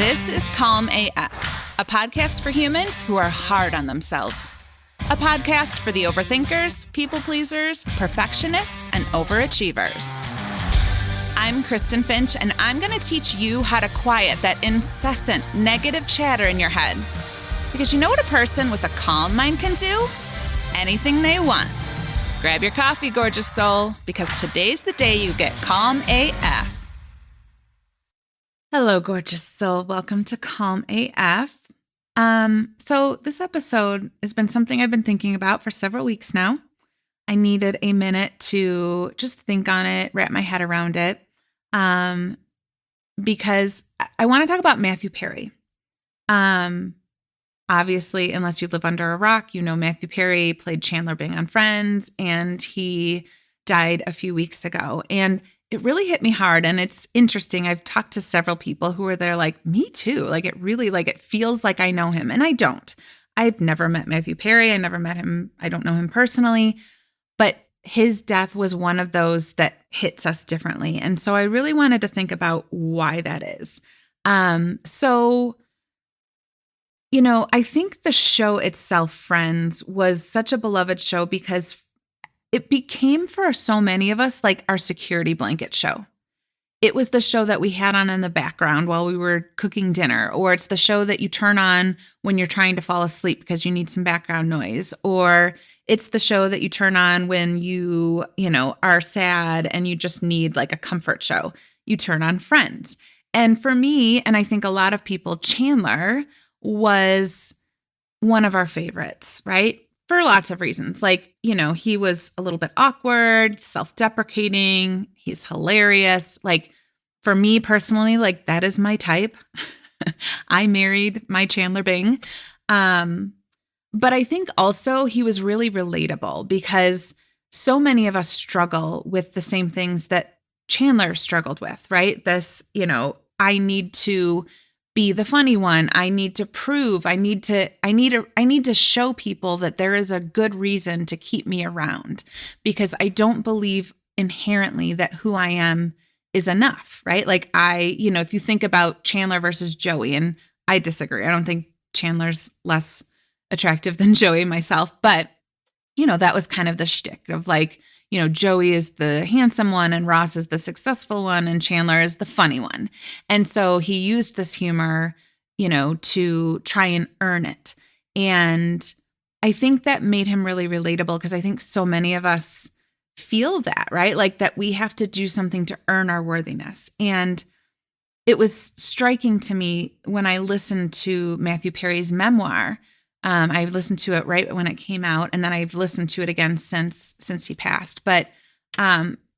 This is Calm AF, a podcast for humans who are hard on themselves. A podcast for the overthinkers, people pleasers, perfectionists, and overachievers. I'm Kristen Finch, and I'm going to teach you how to quiet that incessant negative chatter in your head. Because you know what a person with a calm mind can do? Anything they want. Grab your coffee, gorgeous soul, because today's the day you get Calm AF. Hello, gorgeous soul. Welcome to Calm AF. So this episode has been something I've been thinking about for several weeks now. I needed a minute to just think on it, wrap my head around it, because I want to talk about Matthew Perry. Obviously, unless you live under a rock, you know Matthew Perry played Chandler Bing on Friends, and he died a few weeks ago. And it really hit me hard. And it's interesting. I've talked to several people who are there like, me too. Like it really, it feels like I know him. And I don't. I've never met Matthew Perry. I never met him. I don't know him personally. But his death was one of those that hits us differently. And so I really wanted to think about why that is. I think the show itself, Friends, was such a beloved show because it became for so many of us like our security blanket show. It was the show that we had on in the background while we were cooking dinner, or it's the show that you turn on when you're trying to fall asleep because you need some background noise, or it's the show that you turn on when you are sad and you just need like a comfort show. You turn on Friends. And for me, and I think a lot of people, Chandler was one of our favorites, right? For lots of reasons. He was a little bit awkward, self-deprecating. He's hilarious. For me personally, that is my type. I married my Chandler Bing. But I think also he was really relatable because so many of us struggle with the same things that Chandler struggled with, right? This, I need to be the funny one. I need to prove, I need to show people that there is a good reason to keep me around because I don't believe inherently that who I am is enough, right? If you think about Chandler versus Joey, and I disagree. I don't think Chandler's less attractive than Joey myself, but that was kind of the shtick of Joey is the handsome one and Ross is the successful one and Chandler is the funny one. And so he used this humor, to try and earn it. And I think that made him really relatable because I think so many of us feel that, right? That we have to do something to earn our worthiness. And it was striking to me when I listened to Matthew Perry's memoir. I listened to it right when it came out, and then I've listened to it again since he passed. But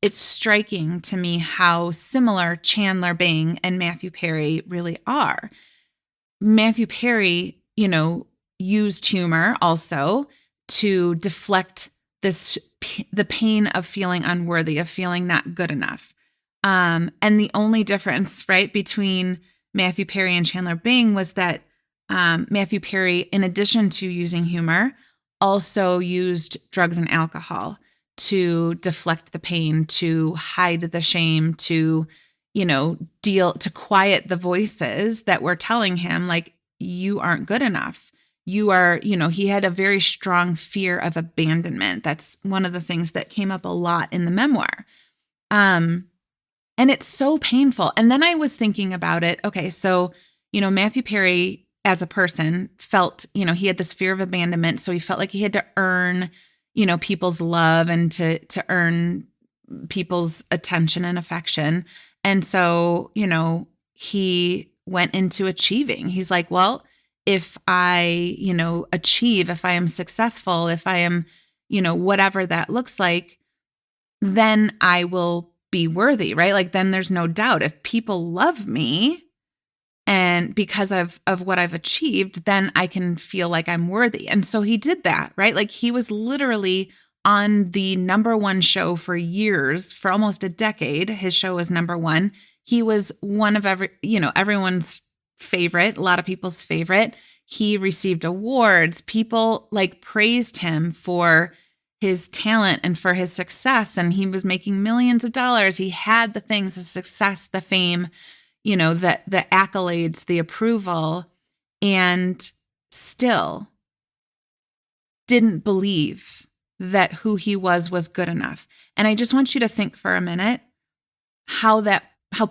it's striking to me how similar Chandler Bing and Matthew Perry really are. Matthew Perry, used humor also to deflect the pain of feeling unworthy, of feeling not good enough. And the only difference, right, between Matthew Perry and Chandler Bing was that Matthew Perry, in addition to using humor, also used drugs and alcohol to deflect the pain, to hide the shame, to, to quiet the voices that were telling him, you aren't good enough. You are, he had a very strong fear of abandonment. That's one of the things that came up a lot in the memoir. And it's so painful. And then I was thinking about it. Okay, so, Matthew Perry, as a person, felt, he had this fear of abandonment. So he felt like he had to earn, people's love and to earn people's attention and affection. And so, he went into achieving. He's like, well, if I, achieve, if I am successful, if I am, whatever that looks like, then I will be worthy, right? Then there's no doubt if people love me, and because of what I've achieved, then I can feel like I'm worthy. And so he did that, right? He was literally on the number one show for years, for almost a decade. His show was number one. He was one of everyone's favorite, a lot of people's favorite. He received awards. People praised him for his talent and for his success. And he was making millions of dollars. He had the things, the success, the fame, the accolades, the approval, and still didn't believe that who he was good enough. And I just want you to think for a minute how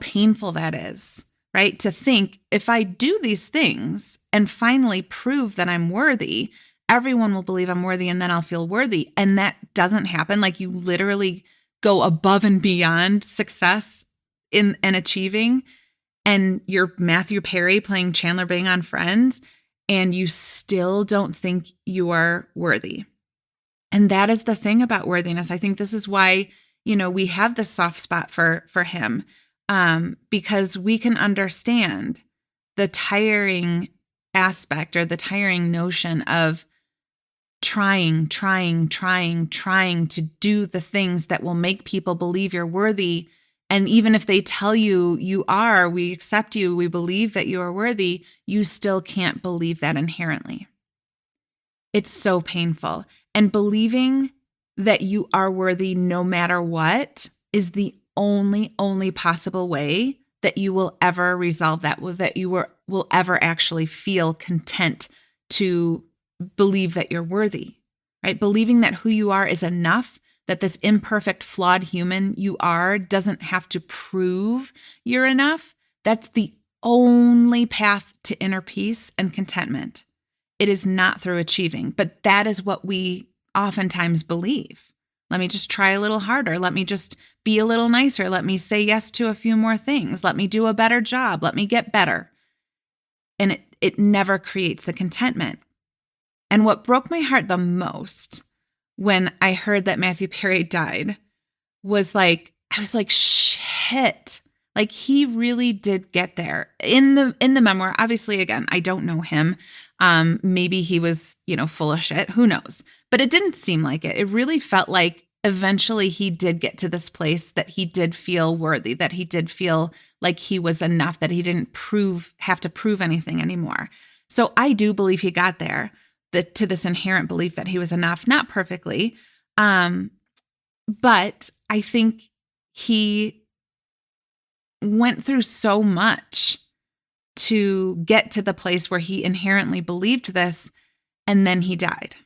painful that is, right? To think, if I do these things and finally prove that I'm worthy, everyone will believe I'm worthy and then I'll feel worthy. And that doesn't happen. Like, you literally go above and beyond success in and achieving, and you're Matthew Perry playing Chandler Bing on Friends, and you still don't think you are worthy. And that is the thing about worthiness. I think this is why, we have this soft spot for him, because we can understand the tiring aspect, or the tiring notion of trying to do the things that will make people believe you're worthy. And even if they tell you you are, we accept you, we believe that you are worthy, you still can't believe that inherently. It's so painful. And believing that you are worthy no matter what is the only possible way that you will ever resolve that you will ever actually feel content to believe that you're worthy, right? Believing that who you are is enough, that this imperfect, flawed human you are doesn't have to prove you're enough. That's the only path to inner peace and contentment. It is not through achieving, but that is what we oftentimes believe. Let me just try a little harder. Let me just be a little nicer. Let me say yes to a few more things. Let me do a better job. Let me get better. And it never creates the contentment. And what broke my heart the most when I heard that Matthew Perry died was I was like, shit. Like, he really did get there. In the memoir, obviously, again, I don't know him. Maybe he was, full of shit. Who knows? But it didn't seem like it. It really felt like eventually he did get to this place that he did feel worthy, that he did feel like he was enough, that he didn't have to prove anything anymore. So I do believe he got there, to this inherent belief that he was enough, not perfectly. But I think he went through so much to get to the place where he inherently believed this, and then he died.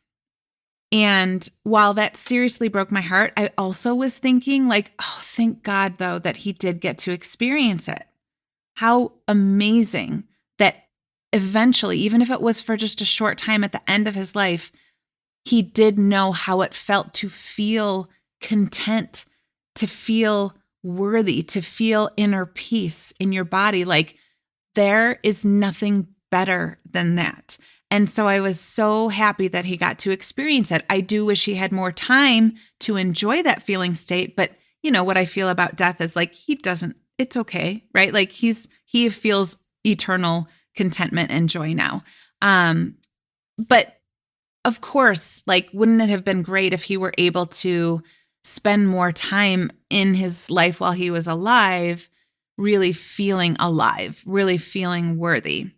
And while that seriously broke my heart, I also was thinking oh, thank God, though, that he did get to experience it. How amazing that eventually, even if it was for just a short time at the end of his life, he did know how it felt to feel content, to feel worthy, to feel inner peace in your body. There is nothing better than that. And so I was so happy that he got to experience it. I do wish he had more time to enjoy that feeling state. But what I feel about death is he doesn't, it's okay, right? He feels eternal contentment and joy now. But of course, wouldn't it have been great if he were able to spend more time in his life while he was alive, really feeling alive, really feeling worthy?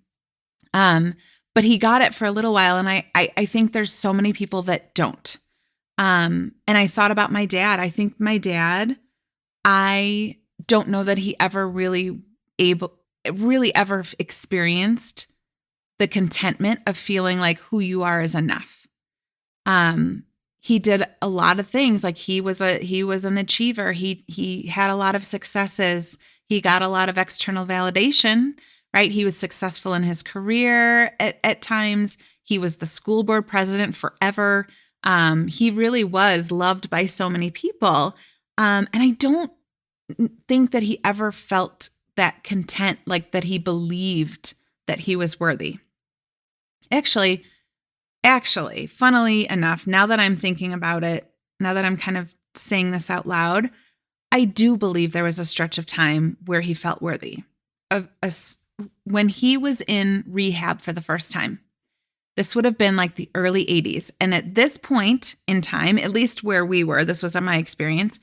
But he got it for a little while. And I think there's so many people that don't. And I thought about my dad. I think my dad, I don't know that he ever really ever experienced the contentment of feeling like who you are is enough. He did a lot of things. He was an achiever. He had a lot of successes. He got a lot of external validation, right? He was successful in his career at times. He was the school board president forever. He really was loved by so many people. And I don't think that he ever felt that content, that he believed that he was worthy. Actually, funnily enough, now that I'm thinking about it, now that I'm kind of saying this out loud, I do believe there was a stretch of time where he felt worthy. When he was in rehab for the first time. This would have been the early 80s. And at this point in time, at least where we were, this was my experience,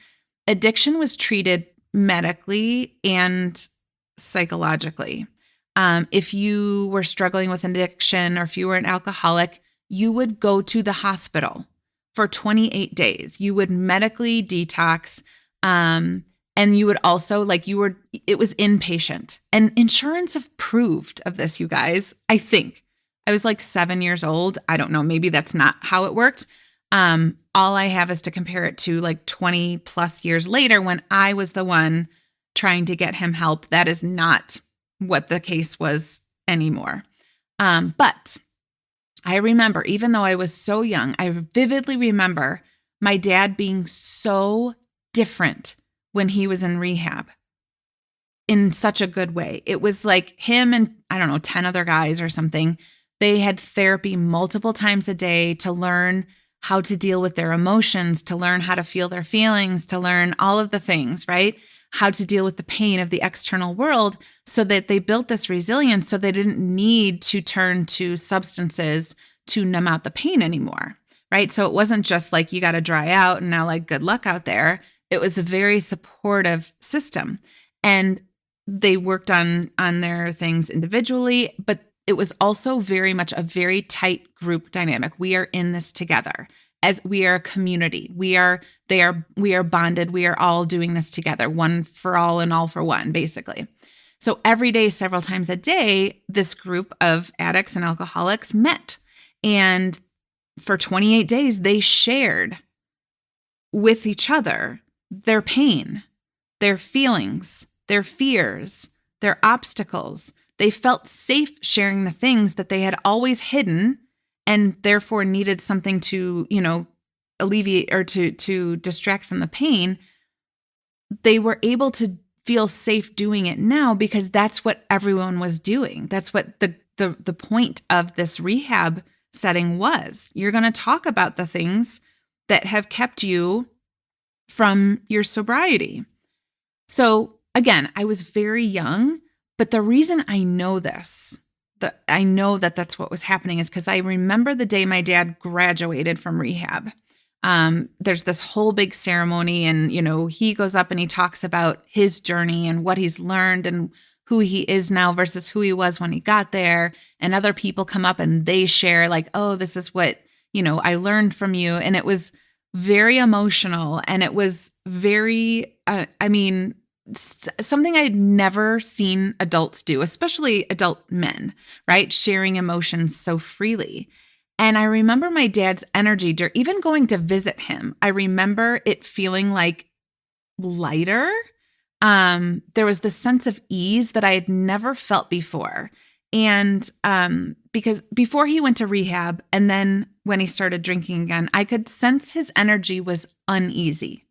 addiction was treated medically and psychologically. If you were struggling with an addiction, or if you were an alcoholic, you would go to the hospital for 28 days. You would medically detox. And you would also it was inpatient, and insurance approved of this, you guys. I think I was like 7 years old. I don't know. Maybe that's not how it worked. All I have is to compare it to like 20 plus years later when I was the one trying to get him help. That is not what the case was anymore. But I remember, even though I was so young, I vividly remember my dad being so different when he was in rehab in such a good way. It was like him and, I don't know, 10 other guys or something. They had therapy multiple times a day to learn how to deal with their emotions, to learn how to feel their feelings, to learn all of the things, right? How to deal with the pain of the external world, so that they built this resilience so they didn't need to turn to substances to numb out the pain anymore, right? So it wasn't just like you got to dry out and now like good luck out there. It was a very supportive system. And they worked on their things individually, but it was also very much a very tight group dynamic. We are in this together. As we are a community, we are bonded. We are all doing this together, one for all and all for one, basically. So every day, several times a day, this group of addicts and alcoholics met. And for 28 days, they shared with each other their pain, their feelings, their fears, their obstacles. They felt safe sharing the things that they had always hidden and therefore needed something to, alleviate or to distract from the pain. They were able to feel safe doing it now because that's what everyone was doing. That's what the point of this rehab setting was. You're going to talk about the things that have kept you from your sobriety. So again, I was very young, but the reason I know this, I know that that's what was happening, is because I remember the day my dad graduated from rehab. There's this whole big ceremony, and, he goes up and he talks about his journey and what he's learned and who he is now versus who he was when he got there. And other people come up and they share like, oh, this is what, I learned from you. And it was very emotional, and it was very, something I'd never seen adults do, especially adult men, right? Sharing emotions so freely. And I remember my dad's energy, even going to visit him. I remember it feeling like lighter. There was this sense of ease that I had never felt before. And because before he went to rehab and then when he started drinking again, I could sense his energy was uneasy.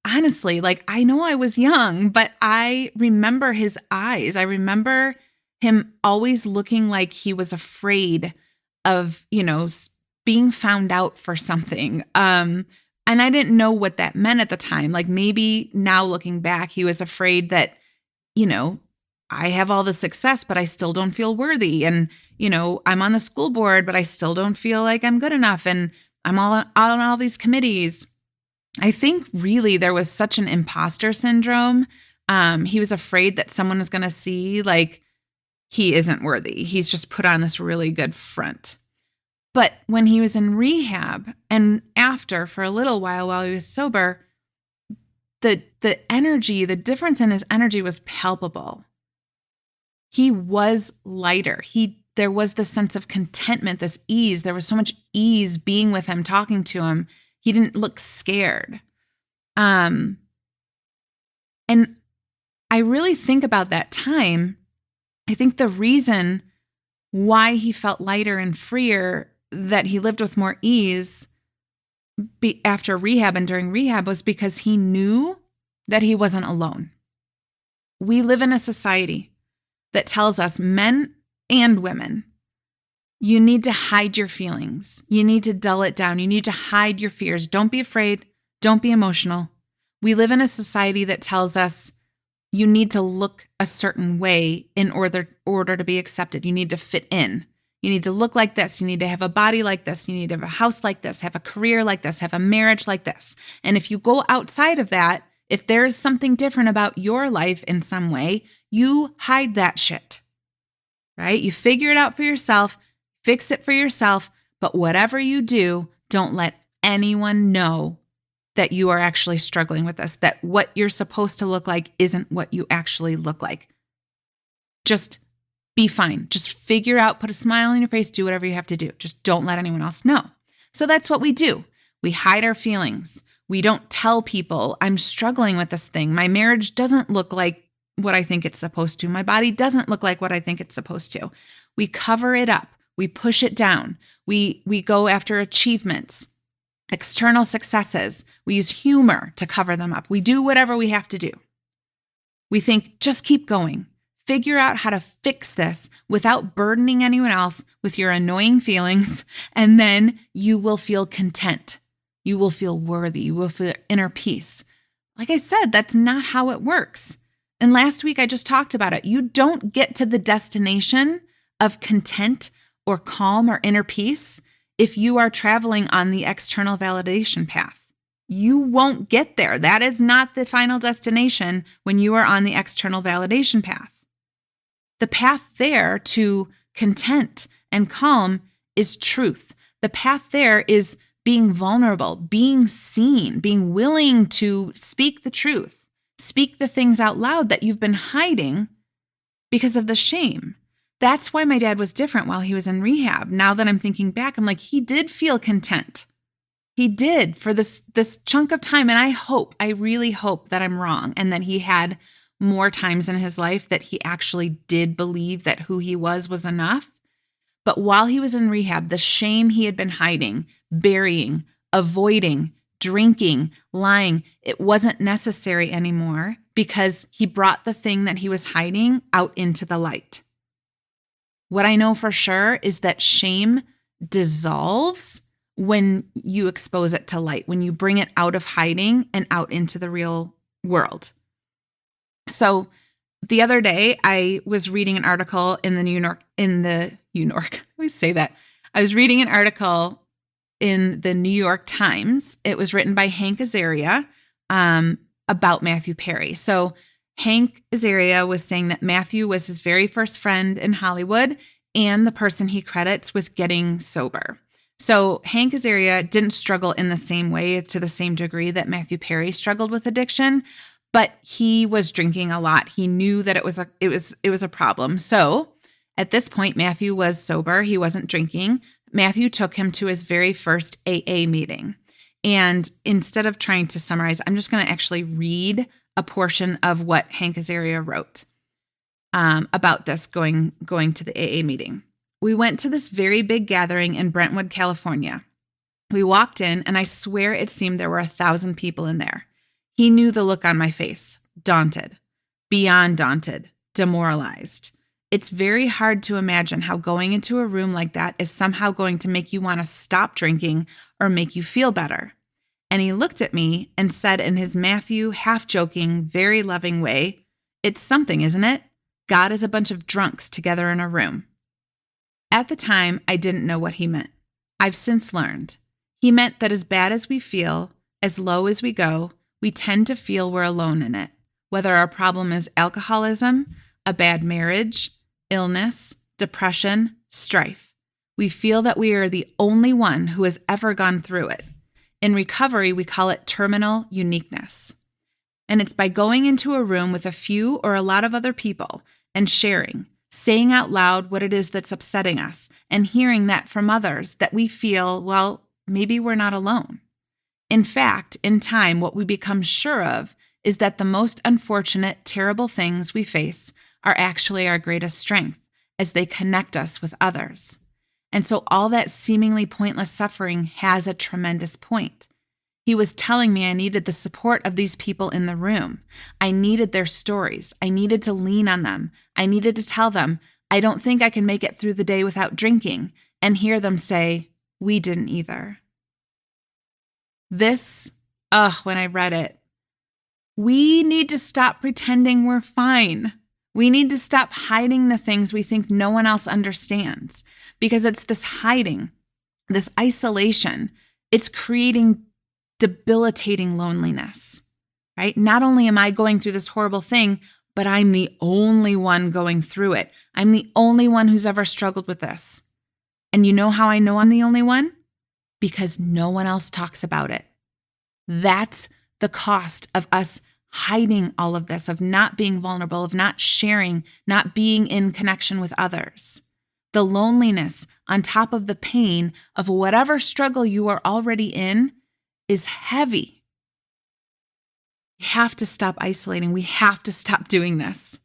Honestly, I know I was young, but I remember his eyes. I remember him always looking like he was afraid of, being found out for something. And I didn't know what that meant at the time. Like maybe now looking back, he was afraid that, I have all the success, but I still don't feel worthy. And, I'm on the school board, but I still don't feel like I'm good enough. And I'm all out on all these committees. I think really there was such an imposter syndrome. He was afraid that someone was going to see like he isn't worthy. He's just put on this really good front. But when he was in rehab and after for a little while he was sober, the energy, the difference in his energy was palpable. He was lighter. There was this sense of contentment, this ease. There was so much ease being with him, talking to him. He didn't look scared. And I really think about that time. I think the reason why he felt lighter and freer, that he lived with more ease after rehab and during rehab, was because he knew that he wasn't alone. We live in a society that tells us, men and women, you need to hide your feelings. You need to dull it down. You need to hide your fears. Don't be afraid. Don't be emotional. We live in a society that tells us you need to look a certain way in order to be accepted. You need to fit in. You need to look like this. You need to have a body like this. You need to have a house like this, have a career like this, have a marriage like this. And if you go outside of that, if there's something different about your life in some way, you hide that shit, right? You figure it out for yourself, fix it for yourself, but whatever you do, don't let anyone know that you are actually struggling with this, that what you're supposed to look like isn't what you actually look like. Just be fine. Just figure out, put a smile on your face, do whatever you have to do. Just don't let anyone else know. So that's what we do. We hide our feelings. We don't tell people, I'm struggling with this thing. My marriage doesn't look like what I think it's supposed to. My body doesn't look like what I think it's supposed to. We cover it up. We push it down. We go after achievements, external successes. We use humor to cover them up. We do whatever we have to do. We think, just keep going. Figure out how to fix this without burdening anyone else with your annoying feelings, and then you will feel content. You will feel worthy. You will feel inner peace. Like I said, that's not how it works. And last week I just talked about it. You don't get to the destination of content or calm or inner peace if you are traveling on the external validation path. You won't get there. That is not the final destination when you are on the external validation path. The path there to content and calm is truth. The path there is being vulnerable, being seen, being willing to speak the truth, speak the things out loud that you've been hiding because of the shame. That's why my dad was different while he was in rehab. Now that I'm thinking back, I'm like, he did feel content. He did for this chunk of time. And I really hope that I'm wrong and that he had more times in his life that he actually did believe that who he was enough. But while he was in rehab, the shame he had been hiding, burying, avoiding, drinking, lying, it wasn't necessary anymore because he brought the thing that he was hiding out into the light. What I know for sure is that shame dissolves when you expose it to light, when you bring it out of hiding and out into the real world. So the other day I was reading an article in the New York, I always say that. I was reading an article in the New York Times. It was written by Hank Azaria about Matthew Perry. So Hank Azaria was saying that Matthew was his very first friend in Hollywood and the person he credits with getting sober. So Hank Azaria didn't struggle in the same way to the same degree that Matthew Perry struggled with addiction, but he was drinking a lot. He knew that it was a problem. So at this point, Matthew was sober. He wasn't drinking. Matthew took him to his very first AA meeting. And instead of trying to summarize, I'm just going to actually read a portion of what Hank Azaria wrote about this going to the AA meeting. We went to this very big gathering in Brentwood, California. We walked in, and I swear it seemed there were 1,000 people in there. He knew the look on my face, daunted, beyond daunted, demoralized. It's very hard to imagine how going into a room like that is somehow going to make you want to stop drinking or make you feel better. And he looked at me and said in his Matthew, half-joking, very loving way, "It's something, isn't it? God is a bunch of drunks together in a room." At the time, I didn't know what he meant. I've since learned. He meant that as bad as we feel, as low as we go, we tend to feel we're alone in it, whether our problem is alcoholism, a bad marriage, illness, depression, strife. We feel that we are the only one who has ever gone through it. In recovery, we call it terminal uniqueness. And it's by going into a room with a few or a lot of other people and sharing, saying out loud what it is that's upsetting us, and hearing that from others that we feel, well, maybe we're not alone. In fact, in time, what we become sure of is that the most unfortunate, terrible things we face are actually our greatest strength as they connect us with others. And so all that seemingly pointless suffering has a tremendous point. He was telling me I needed the support of these people in the room. I needed their stories. I needed to lean on them. I needed to tell them, I don't think I can make it through the day without drinking, and hear them say, we didn't either. When I read it, we need to stop pretending we're fine. We need to stop hiding the things we think no one else understands, because it's this hiding, this isolation. It's creating debilitating loneliness, right? Not only am I going through this horrible thing, but I'm the only one going through it. I'm the only one who's ever struggled with this. And you know how I know I'm the only one? Because no one else talks about it. That's the cost of us hiding all of this, of not being vulnerable, of not sharing, not being in connection with others. The loneliness on top of the pain of whatever struggle you are already in is heavy. We have to stop isolating. We have to stop doing this.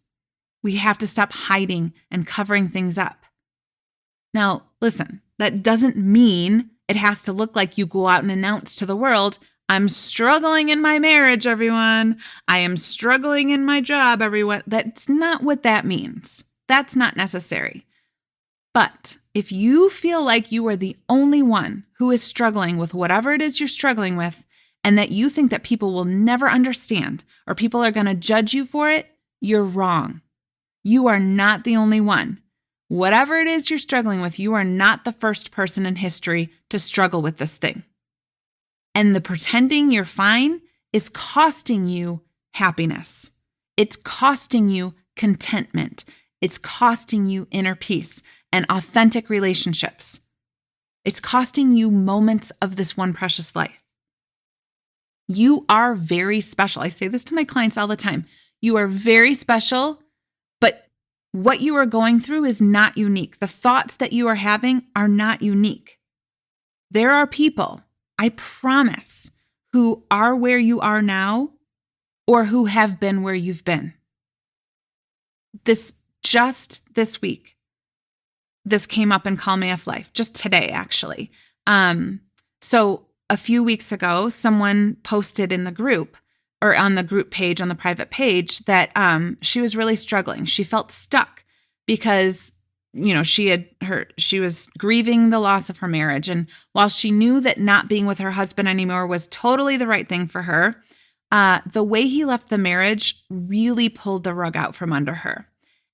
We have to stop hiding and covering things up. Now, listen, that doesn't mean it has to look like you go out and announce to the world, I'm struggling in my marriage, everyone. I am struggling in my job, everyone. That's not what that means. That's not necessary. But if you feel like you are the only one who is struggling with whatever it is you're struggling with, and that you think that people will never understand or people are going to judge you for it, you're wrong. You are not the only one. Whatever it is you're struggling with, you are not the first person in history to struggle with this thing. And the pretending you're fine is costing you happiness. It's costing you contentment. It's costing you inner peace and authentic relationships. It's costing you moments of this one precious life. You are very special. I say this to my clients all the time. You are very special, but what you are going through is not unique. The thoughts that you are having are not unique. There are people, I promise, who are where you are now or who have been where you've been. Just this week, this came up in Calm AF Life, just today, actually. So a few weeks ago, someone posted in the group or on the group page, on the private page, that she was really struggling. She felt stuck because, she was grieving the loss of her marriage. And while she knew that not being with her husband anymore was totally the right thing for her, the way he left the marriage really pulled the rug out from under her.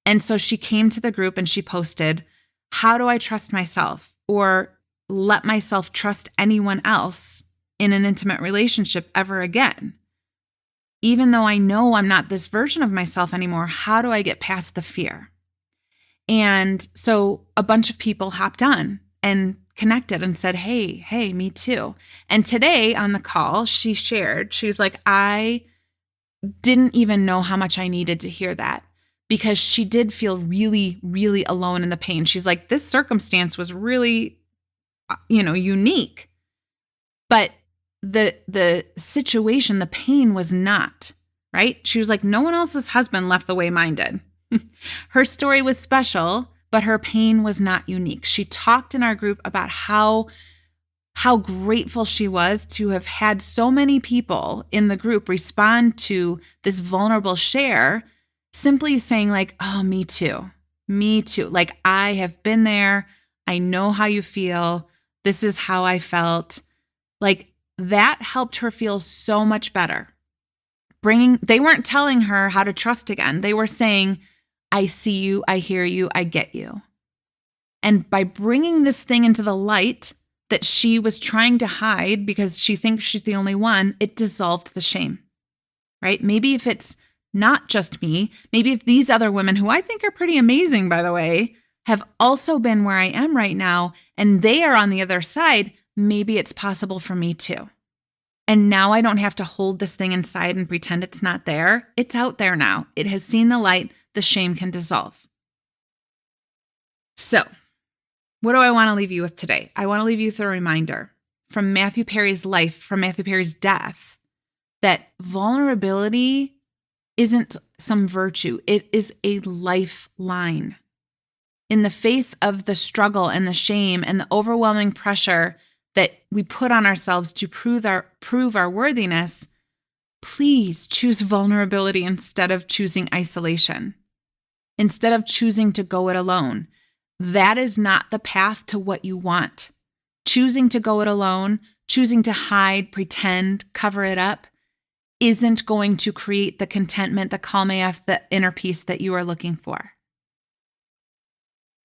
And so she came to the group and she posted, how do I trust myself or let myself trust anyone else in an intimate relationship ever again? Even though I know I'm not this version of myself anymore, how do I get past the fear? And so a bunch of people hopped on and connected and said, hey, me too. And today on the call, she shared, she was like, I didn't even know how much I needed to hear that because she did feel really, really alone in the pain. She's like, this circumstance was really, unique. But the situation, the pain was not, right? She was like, no one else's husband left the way mine did. Her story was special, but her pain was not unique. She talked in our group about how grateful she was to have had so many people in the group respond to this vulnerable share, simply saying like, oh, me too. Like, I have been there. I know how you feel. This is how I felt. Like, that helped her feel so much better. They weren't telling her how to trust again. They were saying, I see you, I hear you, I get you. And by bringing this thing into the light that she was trying to hide because she thinks she's the only one, it dissolved the shame, right? Maybe if it's not just me, maybe if these other women, who I think are pretty amazing, by the way, have also been where I am right now, and they are on the other side, maybe it's possible for me too. And now I don't have to hold this thing inside and pretend it's not there. It's out there now. It has seen the light. The shame can dissolve. So, what do I want to leave you with today? I want to leave you with a reminder from Matthew Perry's life, from Matthew Perry's death, that vulnerability isn't some virtue. It is a lifeline. In the face of the struggle and the shame and the overwhelming pressure that we put on ourselves to prove our worthiness, please choose vulnerability instead of choosing isolation, instead of choosing to go it alone. That is not the path to what you want. Choosing to go it alone, choosing to hide, pretend, cover it up, isn't going to create the contentment, the calm AF, the inner peace that you are looking for.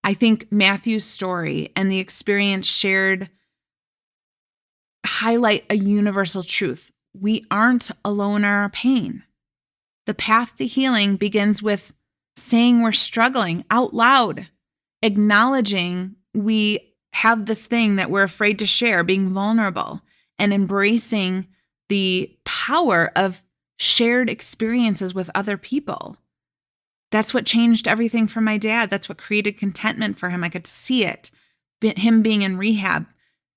I think Matthew's story and the experience shared highlight a universal truth. We aren't alone in our pain. The path to healing begins with saying we're struggling out loud, acknowledging we have this thing that we're afraid to share, being vulnerable, and embracing the power of shared experiences with other people. That's what changed everything for my dad. That's what created contentment for him. I could see it. Him being in rehab,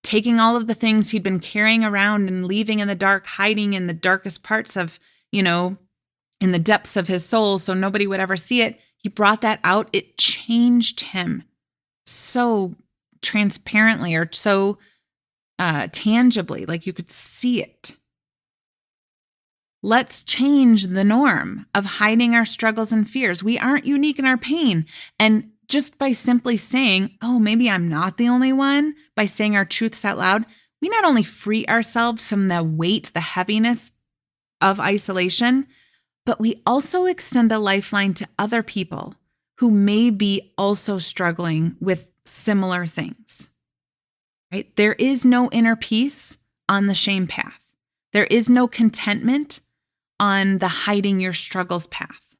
taking all of the things he'd been carrying around and leaving in the dark, hiding in the darkest parts of, in the depths of his soul so nobody would ever see it. He brought that out. It changed him so transparently or so tangibly, like you could see it. Let's change the norm of hiding our struggles and fears. We aren't unique in our pain. And just by simply saying, oh, maybe I'm not the only one, by saying our truths out loud, we not only free ourselves from the weight, the heaviness of isolation, but we also extend a lifeline to other people who may be also struggling with similar things. Right? There is no inner peace on the shame path. There is no contentment on the hiding your struggles path.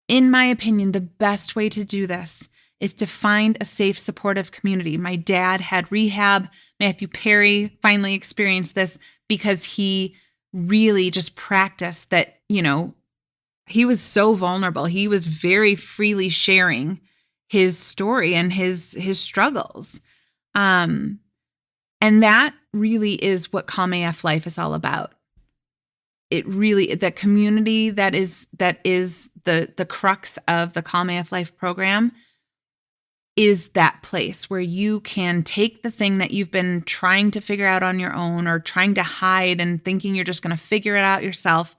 In my opinion, the best way to do this is to find a safe, supportive community. My dad had rehab. Matthew Perry finally experienced this because he really just practiced that, he was so vulnerable. He was very freely sharing his story and his struggles. And that really is what Calm AF Life is all about. It really, the community that is the crux of the Calm AF Life program is that place where you can take the thing that you've been trying to figure out on your own or trying to hide and thinking you're just going to figure it out yourself,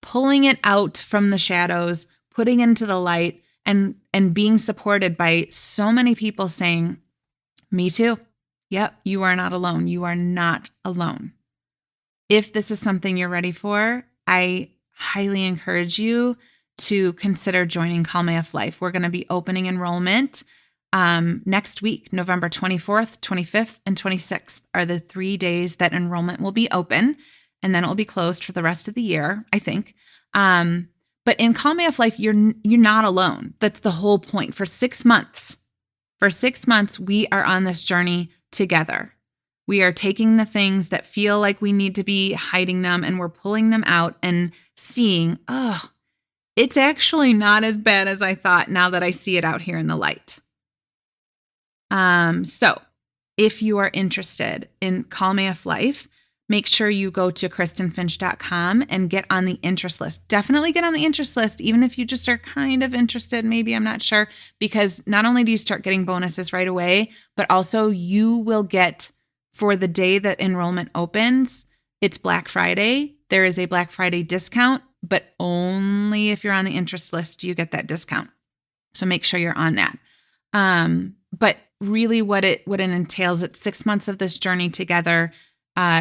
pulling it out from the shadows, putting into the light, and being supported by so many people saying, me too. Yep, you are not alone. You are not alone. If this is something you're ready for, I highly encourage you to consider joining Calm AF Life. We're going to be opening enrollment next week, November 24th, 25th, and 26th are the 3 days that enrollment will be open, and then it will be closed for the rest of the year, I think. But in Calm AF Life, you're not alone. That's the whole point. For 6 months, we are on this journey together. We are taking the things that feel like we need to be hiding them and we're pulling them out and seeing, oh, it's actually not as bad as I thought now that I see it out here in the light. So if you are interested in Calm AF Life, make sure you go to KristenFinch.com and get on the interest list. Definitely get on the interest list, even if you just are kind of interested, maybe, I'm not sure, because not only do you start getting bonuses right away, but also you will get, for the day that enrollment opens, it's Black Friday. There is a Black Friday discount, but only if you're on the interest list do you get that discount. So make sure you're on that. But really what it entails, it's 6 months of this journey together.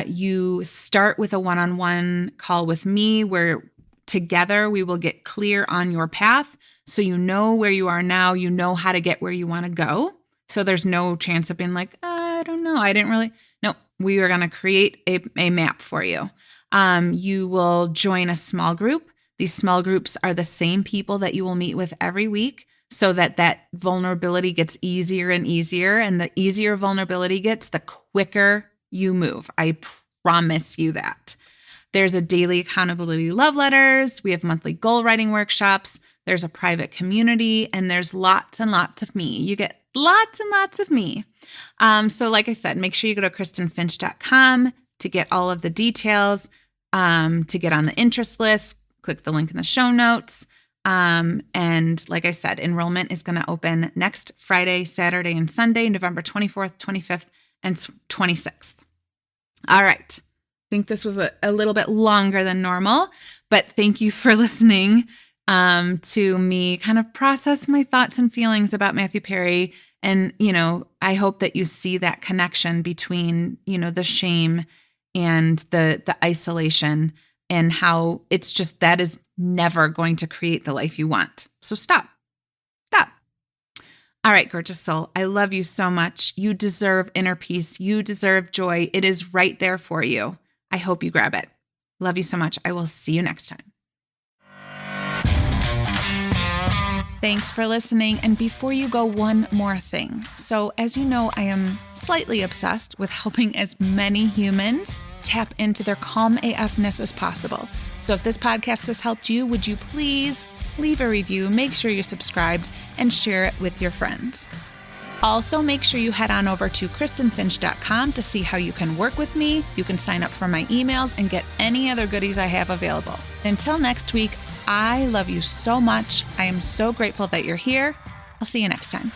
You start with a one-on-one call with me where together we will get clear on your path. So you know where you are now, you know how to get where you want to go. So there's no chance of being like, I don't know. No, we are going to create a map for you. You will join a small group. These small groups are the same people that you will meet with every week so that vulnerability gets easier and easier. And the easier vulnerability gets, the quicker you move. I promise you that. There's a daily accountability love letters. We have monthly goal writing workshops. There's a private community, and there's lots and lots of me. You get lots and lots of me. So like I said, make sure you go to KristenFinch.com to get all of the details, to get on the interest list. Click the link in the show notes. And like I said, enrollment is going to open next Friday, Saturday, and Sunday, November 24th, 25th, and 26th. All right. I think this was a little bit longer than normal, but thank you for listening to me kind of process my thoughts and feelings about Matthew Perry. And, I hope that you see that connection between, the shame and the isolation and how it's just that is never going to create the life you want. So stop. All right, gorgeous soul. I love you so much. You deserve inner peace. You deserve joy. It is right there for you. I hope you grab it. Love you so much. I will see you next time. Thanks for listening. And before you go, one more thing. So as you know, I am slightly obsessed with helping as many humans tap into their calm AFness as possible. So if this podcast has helped you, would you please leave a review, make sure you're subscribed, and share it with your friends. Also, make sure you head on over to KristenFinch.com to see how you can work with me. You can sign up for my emails and get any other goodies I have available. Until next week, I love you so much. I am so grateful that you're here. I'll see you next time.